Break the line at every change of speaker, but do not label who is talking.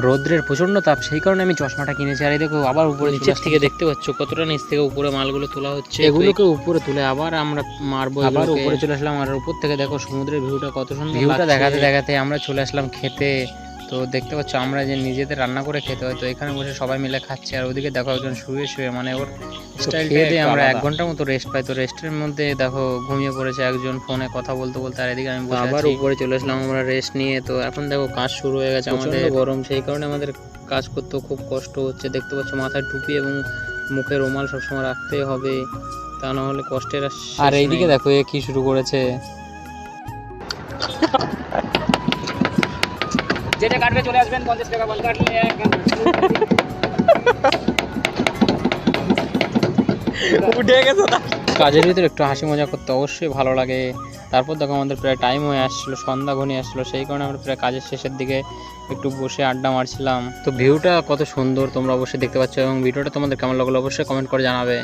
রোদ্রের প্রচণ্ড তাপ, সেই কারণে আমি চশমাটা কিনেছি। আর এই দেখো আবার উপরে নিচের থেকে দেখতে পাচ্ছ কতটা নিচ থেকে উপরে মালগুলো তোলা হচ্ছে, এগুলোকে উপরে তুলে আবার আমরা মারবো। আবার উপরে চলে আসলাম, আর উপর থেকে দেখো সমুদ্রের ভিউটা কত সুন্দর। ভিউটা দেখাতে দেখাতে আমরা চলে আসলাম খেতে। তো দেখতে পাচ্ছ আমরা যে নিজেদের রান্না করে খেতে হয়, তো এখানে বসে সবাই মিলে খাচ্ছে। আর ওদিকে দেখো একজন শুয়ে শুয়ে, মানে ওর স্টাইলটা দিয়ে আমরা 1 ঘন্টার মতো রেস্ট পাই। তো রেস্টের মধ্যে দেখো ঘুমিয়ে পড়েছে একজন ফোনে কথা বলতে বলতে, আর এদিকে আমি আবার উপরে চলে আসলাম আমরা রেস্ট নিয়ে। তো এখন দেখো কাজ শুরু হয়ে গেছে, আমাদের গরম, সেই কারণে আমাদের কাজ করতেও খুব কষ্ট হচ্ছে। দেখতে পাচ্ছ মাথায় টুপি এবং মুখে রুমাল সবসময় রাখতেই হবে, তা না হলে কষ্টের। আর এইদিকে দেখো এ কি শুরু করেছে, যেটা কাটবে চলে আসবেন 50 টাকা বল কাটলে উঠে গেছে। কাজের ভিতরে একটু হাসি মজা করতে অবশ্যই ভালো লাগে। তারপর দেখো আমাদের প্রায় টাইম হয়ে আসছিলো, সন্ধ্যা ঘনিয়ে আসছিলো, সেই কারণে আমরা প্রায় কাজের শেষের দিকে একটু বসে আড্ডা মারছিলাম। তো ভিউটা কত সুন্দর তোমরা অবশ্যই দেখতে পাচ্ছ, এবং ভিডিওটা তোমাদের কেমন লাগলো অবশ্যই কমেন্ট করে জানাবে।